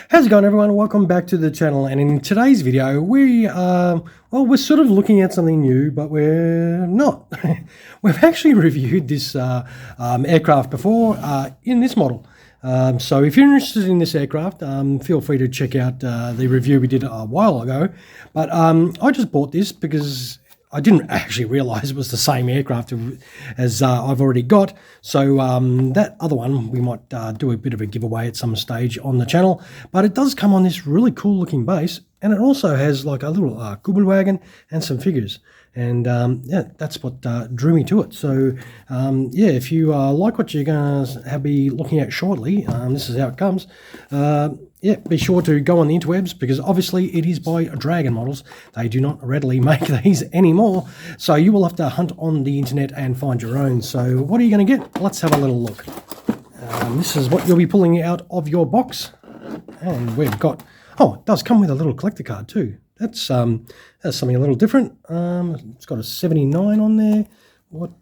How's it going, everyone? Welcome back to the channel, and in today's video we're sort of looking at something new, but we're not. We've actually reviewed this aircraft before in this model. So if you're interested in this aircraft, feel free to check out the review we did a while ago. But I just bought this because I didn't actually realise it was the same aircraft as I've already got. So that other one, we might do a bit of a giveaway at some stage on the channel. But it does come on this really cool looking base. And it also has like a little Kubelwagen and some figures. And yeah, that's what drew me to it. So yeah, if you like what you're going to be looking at shortly, this is how it comes. Yeah, be sure to go on the interwebs, because obviously it is by Dragon Models. They do not readily make these anymore. So you will have to hunt on the internet and find your own. So what are you going to get? Let's have a little look. This is what you'll be pulling out of your box. And we've got, oh, it does come with a little collector card too. That's something a little different. It's got a 79 on there. What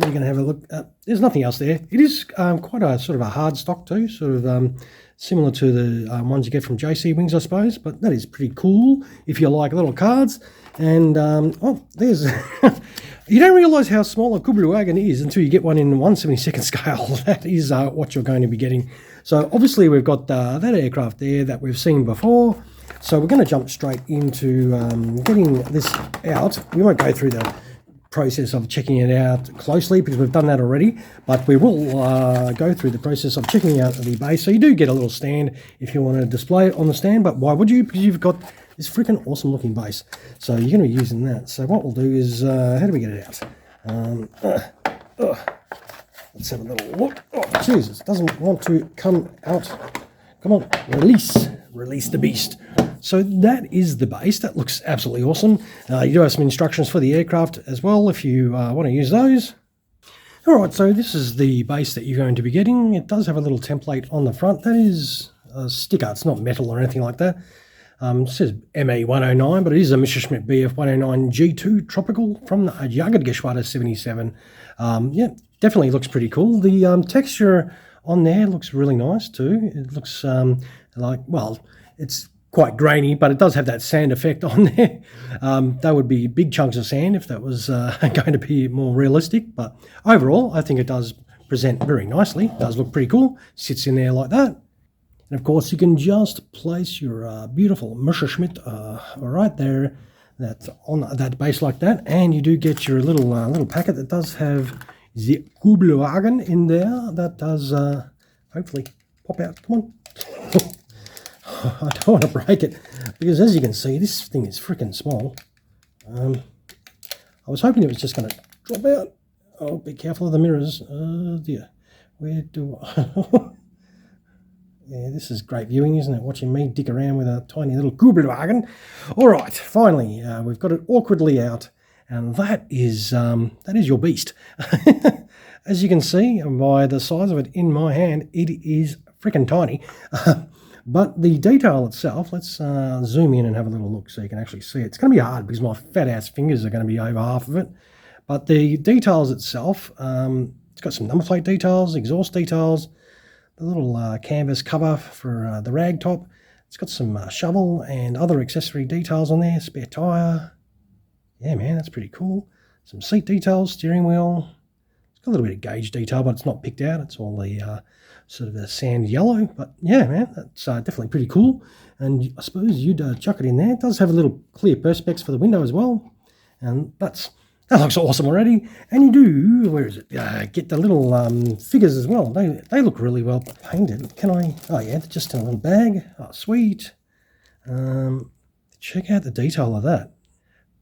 are you going to have a look at? There's nothing else there. It is quite a sort of a hard stock too, sort of similar to the ones you get from JC Wings, I suppose. But that is pretty cool if you like little cards. And oh, there's you don't realise how small a Kubelwagen is until you get one in 1/72 scale. That is what you're going to be getting. So obviously we've got that aircraft there that we've seen before. So we're going to jump straight into getting this out. We won't go through the process of checking it out closely because we've done that already, but we will go through the process of checking out the base. So you do get a little stand if you want to display it on the stand, but why would you? Because you've got this freaking awesome looking base, so you're going to be using that. So what we'll do is, how do we get it out? Let's have a little look. Oh, Jesus, doesn't want to come out. Come on, release the beast. So that is the base. That looks absolutely awesome. You do have some instructions for the aircraft as well if you want to use those. All right, so this is the base that you're going to be getting. It does have a little template on the front. That is a sticker. It's not metal or anything like that. It says MA109, but it is a Messerschmitt Bf 109 G2 Tropical from the Jahrgeschwader 77. Yeah, definitely looks pretty cool. The texture on there looks really nice too. It looks like, well, it's quite grainy, but it does have that sand effect on there. That would be big chunks of sand if that was going to be more realistic. But overall, I think it does present very nicely. It does look pretty cool. Sits in there like that. And of course, you can just place your beautiful Messerschmitt right there, that on that base like that, and you do get your little packet that does have the Kubelwagen in there. That does hopefully pop out. Come on. I don't want to break it, because as you can see, this thing is freaking small. I was hoping it was just going to drop out. Oh, be careful of the mirrors. Oh dear. Where do I... Yeah, this is great viewing, isn't it? Watching me dick around with a tiny little Kubelwagen. All right, finally, we've got it awkwardly out, and that is your beast. As you can see by the size of it in my hand, it is freaking tiny. But the detail itself, let's zoom in and have a little look so you can actually see it. It's going to be hard because my fat ass fingers are going to be over half of it. But the details itself, it's got some number plate details, exhaust details, the little canvas cover for the rag top. It's got some shovel and other accessory details on there, spare tyre. Yeah, man, that's pretty cool. Some seat details, steering wheel. It's got a little bit of gauge detail, but it's not picked out. It's all the sort of the sand yellow. But yeah, man, that's definitely pretty cool. And I suppose you'd chuck it in there. It does have a little clear perspex for the window as well. And that looks awesome already. And you do, where is it? Get the little figures as well. They look really well painted. Can I? Oh yeah, just in a little bag. Oh, sweet. Check out the detail of that.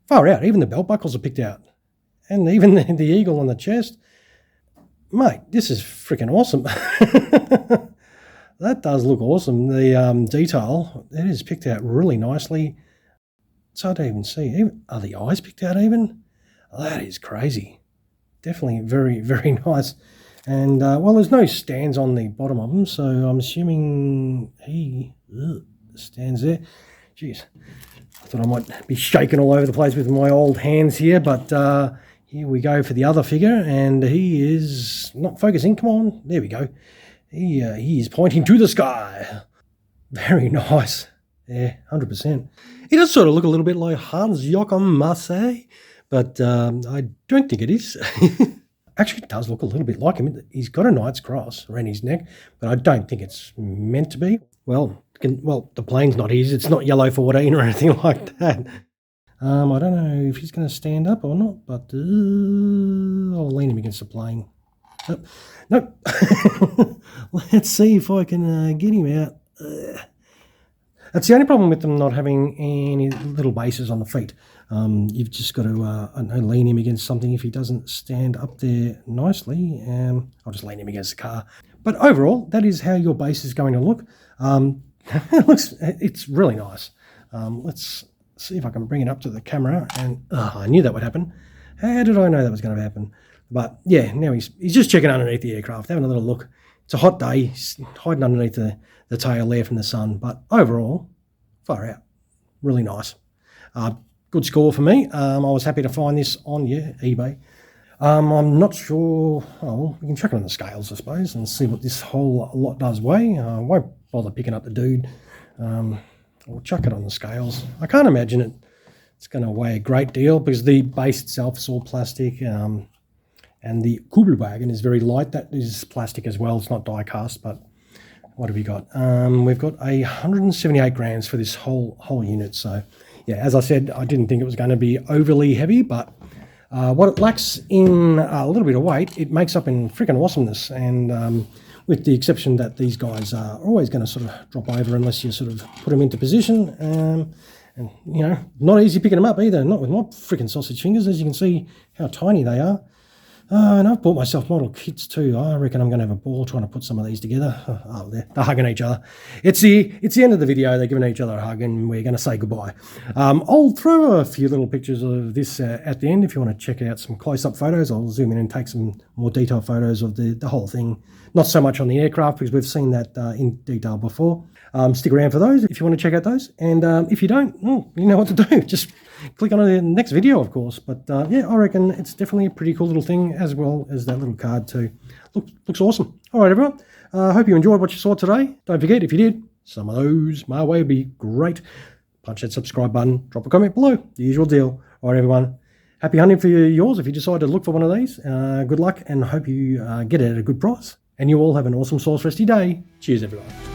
Far out. Even the belt buckles are picked out. And even the eagle on the chest. Mate, this is freaking awesome. That does look awesome. The detail, it is picked out really nicely. It's hard to even see. Are the eyes picked out even? That is crazy. Definitely very, very nice. And, well, there's no stands on the bottom of them, so I'm assuming he stands there. Jeez. I thought I might be shaking all over the place with my old hands here, but here we go for the other figure, and he is not focusing. Come on. There we go. he is pointing to the sky. Very nice. Yeah, 100%. He does sort of look a little bit like Hans Joachim Marseille, but I don't think it is. Actually, it does look a little bit like him. He's got a knight's cross around his neck, but I don't think it's meant to be. Well, the plane's not his. It's not yellow 14 or anything like that. I don't know if he's going to stand up or not, but I'll lean him against the plane. Nope. Let's see if I can get him out. That's the only problem with them not having any little bases on the feet. You've just got to lean him against something if he doesn't stand up there nicely. I'll just lean him against the car. But overall, that is how your base is going to look. It's really nice. Let's see if I can bring it up to the camera. And I knew that would happen. How did I know that was going to happen? But yeah, now he's just checking underneath the aircraft, having a little look. It's a hot day. He's hiding underneath the tail there from the sun. But overall, far out. Really nice. Good score for me. I was happy to find this on eBay. I'm not sure. Oh, we can check it on the scales, I suppose, and see what this whole lot does weigh. I won't bother picking up the dude. I'll chuck it on the scales. I can't imagine it's going to weigh a great deal because the base itself is all plastic. And the Kubelwagen is very light. That is plastic as well. It's not die-cast, but what have we got? We've got 178 grams for this whole unit. So, yeah, as I said, I didn't think it was going to be overly heavy, but what it lacks in a little bit of weight, it makes up in freaking awesomeness. And with the exception that these guys are always going to sort of drop over unless you sort of put them into position. And, you know, not easy picking them up either. Not with my freaking sausage fingers, as you can see how tiny they are. And I've bought myself model kits too. I reckon I'm going to have a ball trying to put some of these together. Oh, they're hugging each other. It's the end of the video. They're giving each other a hug and we're going to say goodbye. I'll throw a few little pictures of this at the end if you want to check out some close-up photos. I'll zoom in and take some more detailed photos of the whole thing. Not so much on the aircraft because we've seen that in detail before. Stick around for those if you want to check out those. And if you don't, well, you know what to do. Just click on the next video, of course. But yeah, I reckon it's definitely a pretty cool little thing, as well as that little card too. Looks awesome. All right, everyone. I hope you enjoyed what you saw today. Don't forget, if you did, some of those my way would be great. Punch that subscribe button. Drop a comment below. The usual deal. All right, everyone. Happy hunting for yours if you decide to look for one of these. Good luck and hope you get it at a good price. And you all have an awesome Sauce Resty day. Cheers, everyone.